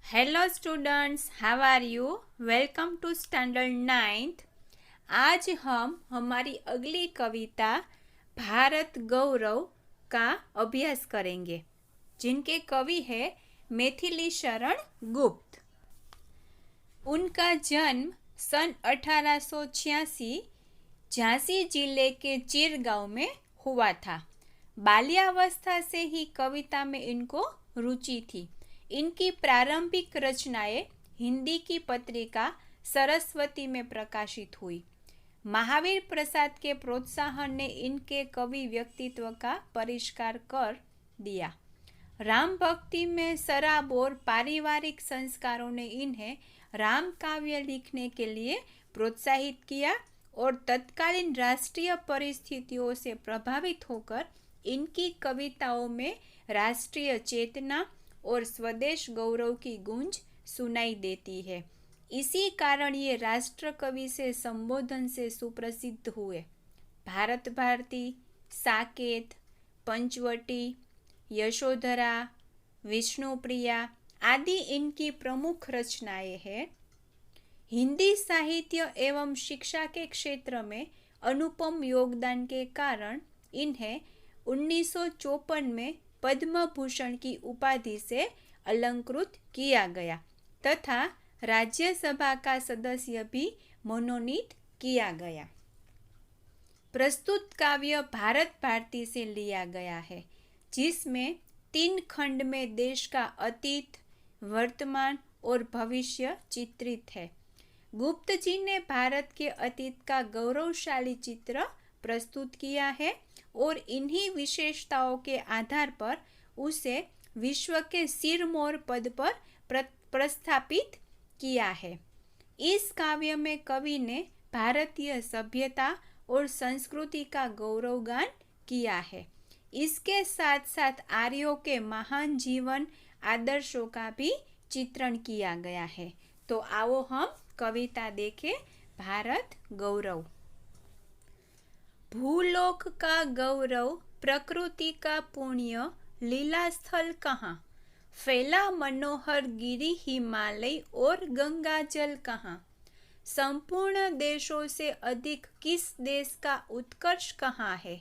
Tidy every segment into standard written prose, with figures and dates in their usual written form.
Hello students, how are you? Welcome to standard 9th। आज हम हमारी अगली कविता भारत गौरव का अभ्यास करेंगे, जिनके कवि है मैथिली शरण गुप्त। उनका जन्म सन 1886 झांसी जिले के चिर गांव में हुआ था। बाल्यावस्था से ही कविता में इनको रुचि थी। इनकी प्रारंभिक रचनाएं हिंदी की पत्रिका सरस्वती में प्रकाशित हुई। महावीर प्रसाद के प्रोत्साहन ने इनके कवि व्यक्तित्व का परिष्कार कर दिया। राम भक्ति में सराब और पारिवारिक संस्कारों ने इन्हें राम काव्य लिखने के लिए प्रोत्साहित किया और तत्कालीन राष्ट्रीय परिस्थितियों से प्रभावित होकर इनकी कविताओं में राष्ट्रीय चेतना और स्वदेश गौरव की गूंज सुनाई देती है। इसी कारण ये राष्ट्र कवि से संबोधन से सुप्रसिद्ध हुए। भारत भारती, साकेत, पंचवटी, यशोधरा, विष्णुप्रिया आदि इनकी प्रमुख रचनाएं हैं। हिंदी साहित्य एवं शिक्षा के क्षेत्र में अनुपम योगदान के कारण इन्हें 1954 में पद्म भूषण की उपाधि से अलंकृत किया गया तथा राज्यसभा का सदस्य भी मनोनीत किया गया। प्रस्तुत काव्य भारत भारती से लिया गया है, जिसमें 3 खंड में देश का अतीत, वर्तमान और भविष्य चित्रित है। गुप्त जी ने भारत के अतीत का गौरवशाली चित्र प्रस्तुत किया है और इन्हीं विशेषताओं के आधार पर उसे विश्व के सिरमौर पद पर प्रस्थापित किया है। इस काव्य में कवि ने भारतीय सभ्यता और संस्कृति का गौरवगान किया है। इसके साथ साथ आर्यों के महान जीवन आदर्शों का भी चित्रण किया गया है। तो आओ हम कविता देखें। भारत गौरव। भूलोक का गौरव, प्रकृति का पुण्य, लीला स्थल कहाँ? फैला मनोहर गिरि हिमालय और गंगा जल कहाँ? संपूर्ण देशों से अधिक किस देश का उत्कर्ष कहाँ है?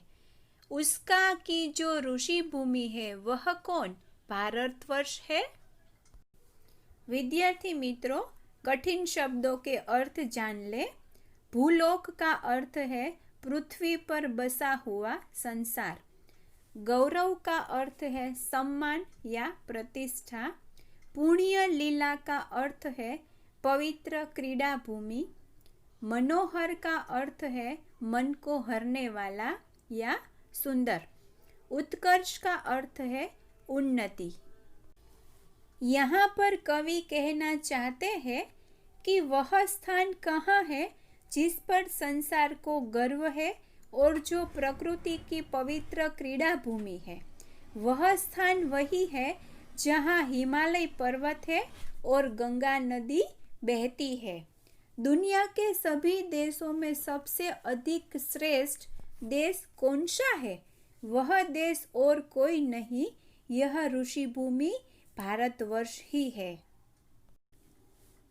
उसका की जो ऋषि भूमि है वह कौन? भारतवर्ष है। विद्यार्थी मित्रों, कठिन शब्दों के अर्थ जान ले। भूलोक का अर्थ है पृथ्वी पर बसा हुआ संसार। गौरव का अर्थ है सम्मान या प्रतिष्ठा। पुण्य लीला का अर्थ है पवित्र क्रीड़ा भूमि। मनोहर का अर्थ है मन को हरने वाला या सुंदर। उत्कर्ष का अर्थ है उन्नति। यहाँ पर कवि कहना चाहते हैं कि वह स्थान कहाँ है जिस पर संसार को गर्व है और जो प्रकृति की पवित्र क्रीड़ा भूमि है। वह स्थान वही है जहाँ हिमालय पर्वत है और गंगा नदी बहती है। दुनिया के सभी देशों में सबसे अधिक श्रेष्ठ देश कौन सा है? वह देश और कोई नहीं, यह ऋषि भूमि भारतवर्ष ही है।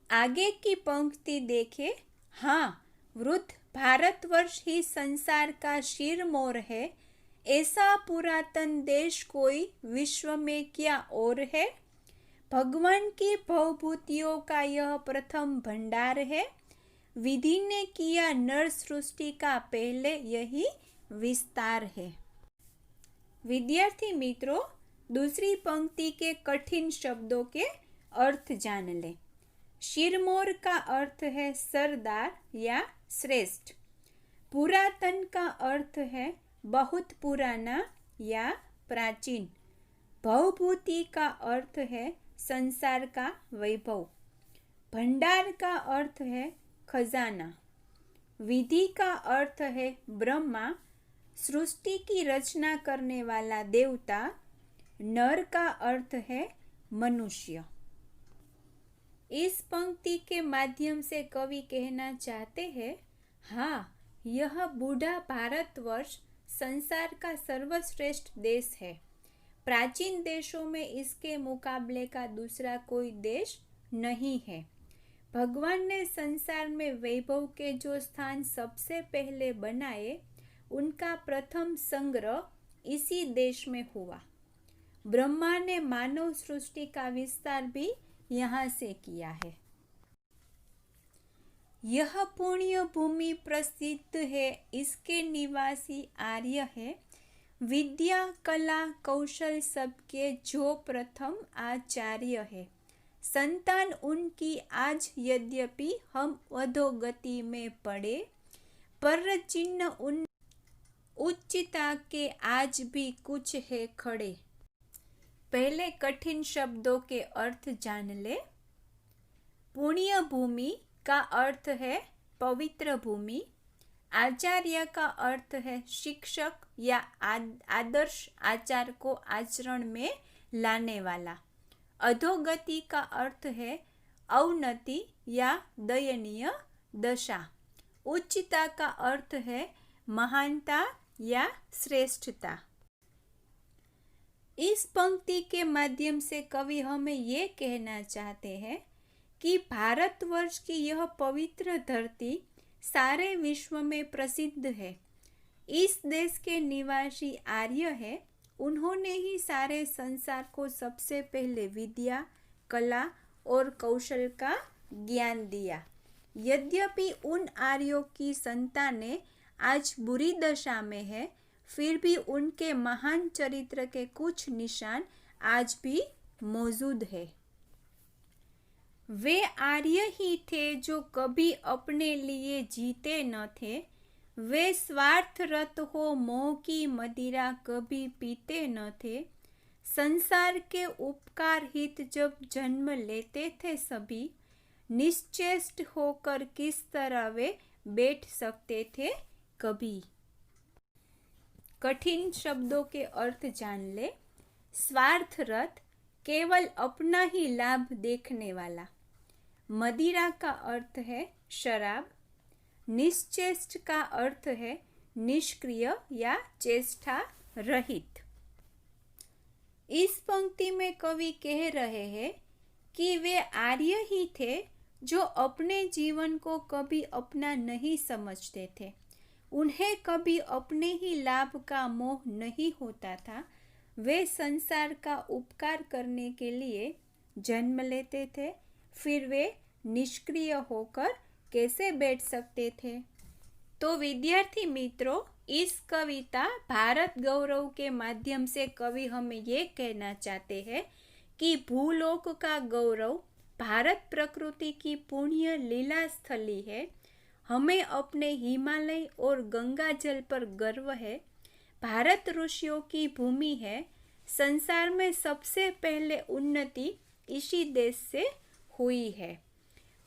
आगे की पंक्ति देखें। हाँ, वृद्ध भारतवर्ष ही संसार का सिरमौर है। ऐसा पुरातन देश कोई विश्व में क्या और है? भगवान की भवभूतियों का यह प्रथम भंडार है। विधि ने किया नर सृष्टि का पहले यही विस्तार है। विद्यार्थी मित्रों, दूसरी पंक्ति के कठिन शब्दों के अर्थ जान लें। सिरमौर का अर्थ है सरदार या श्रेष्ठ। पुरातन का अर्थ है बहुत पुराना या प्राचीन। भवभूति का अर्थ है संसार का वैभव। भंडार का अर्थ है खजाना। विधि का अर्थ है ब्रह्मा, सृष्टि की रचना करने वाला देवता। नर का अर्थ है मनुष्य। इस पंक्ति के माध्यम से कवि कहना चाहते हैं, हाँ, यह बूढ़ा भारतवर्ष संसार का सर्वश्रेष्ठ देश है। प्राचीन देशों में इसके मुकाबले का दूसरा कोई देश नहीं है। भगवान ने संसार में वैभव के जो स्थान सबसे पहले बनाए, उनका प्रथम संग्रह इसी देश में हुआ। ब्रह्मा ने मानव सृष्टि का विस्तार भी यहाँ से किया है। यह पुण्य भूमि प्रसिद्ध है, इसके निवासी आर्य है। विद्या कला कौशल सबके जो प्रथम आचार्य है। संतान उनकी आज यद्यपि हम अधोगति में पड़े, पर चिन्ह उन उच्चता के आज भी कुछ है खड़े। पहले कठिन शब्दों के अर्थ जान ले। पुण्य भूमि का अर्थ है पवित्र भूमि। आचार्य का अर्थ है शिक्षक या आदर्श आचार को आचरण में लाने वाला। अधोगति का अर्थ है अवनति या दयनीय दशा। उच्चता का अर्थ है महानता या श्रेष्ठता। इस पंक्ति के माध्यम से कवि हमें ये कहना चाहते हैं कि भारतवर्ष की यह पवित्र धरती सारे विश्व में प्रसिद्ध है। इस देश के निवासी आर्य है, उन्होंने ही सारे संसार को सबसे पहले विद्या कला और कौशल का ज्ञान दिया। यद्यपि उन आर्यों की संतानें आज बुरी दशा में है, फिर भी उनके महान चरित्र के कुछ निशान आज भी मौजूद है। वे आर्य ही थे जो कभी अपने लिए जीते न थे। वे स्वार्थरत हो मोह की मदिरा कभी पीते न थे। संसार के उपकार हित जब जन्म लेते थे सभी, निश्चेष्ट होकर किस तरह वे बैठ सकते थे कभी। कठिन शब्दों के अर्थ जान ले। स्वार्थरत केवल अपना ही लाभ देखने वाला। मदिरा का अर्थ है शराब। निश्चेष्ट का अर्थ है निष्क्रिय या चेष्टा रहित। इस पंक्ति में कवि कह रहे हैं कि वे आर्य ही थे जो अपने जीवन को कभी अपना नहीं समझते थे। उन्हें कभी अपने ही लाभ का मोह नहीं होता था। वे संसार का उपकार करने के लिए जन्म लेते थे, फिर वे निष्क्रिय होकर कैसे बैठ सकते थे। तो विद्यार्थी मित्रों, इस कविता भारत गौरव के माध्यम से कवि हमें ये कहना चाहते हैं कि भूलोक का गौरव भारत प्रकृति की पुण्य लीला स्थली है। हमें अपने हिमालय और गंगा जल पर गर्व है। भारत ऋषियों की भूमि है। संसार में सबसे पहले उन्नति इसी देश से हुई है।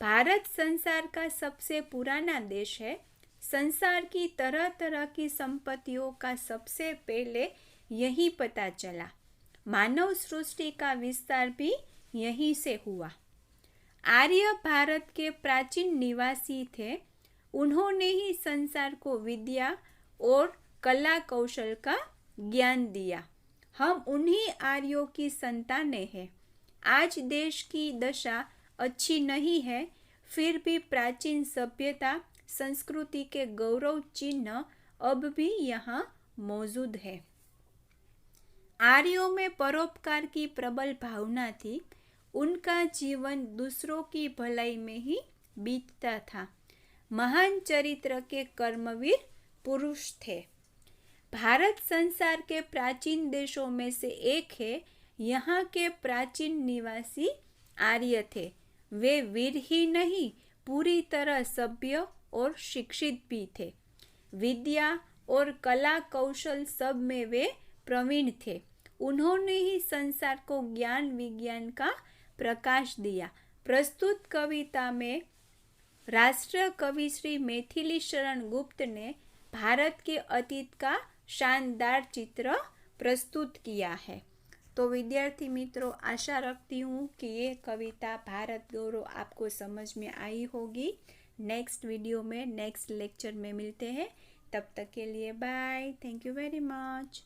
भारत संसार का सबसे पुराना देश है। संसार की तरह तरह की संपत्तियों का सबसे पहले यही पता चला। मानव सृष्टि का विस्तार भी यहीं से हुआ। आर्य भारत के प्राचीन निवासी थे। उन्होंने ही संसार को विद्या और कला कौशल का ज्ञान दिया। हम उन्हीं आर्यों की संतानें हैं। आज देश की दशा अच्छी नहीं है, फिर भी प्राचीन सभ्यता संस्कृति के गौरव चिन्ह अब भी यहाँ मौजूद है। आर्यों में परोपकार की प्रबल भावना थी। उनका जीवन दूसरों की भलाई में ही बीतता था। महान चरित्र के कर्मवीर पुरुष थे। भारत संसार के प्राचीन देशों में से एक है। यहाँ के प्राचीन निवासी आर्य थे। वे वीर ही नहीं, पूरी तरह सभ्य और शिक्षित भी थे। विद्या और कला कौशल सब में वे प्रवीण थे। उन्होंने ही संसार को ज्ञान विज्ञान का प्रकाश दिया। प्रस्तुत कविता में राष्ट्र कवि श्री मैथिली शरण गुप्त ने भारत के अतीत का शानदार चित्र प्रस्तुत किया है। तो विद्यार्थी मित्रों, आशा रखती हूँ कि ये कविता भारत गौरव आपको समझ में आई होगी। नेक्स्ट वीडियो में, नेक्स्ट लेक्चर में मिलते हैं। तब तक के लिए bye. Thank you very much.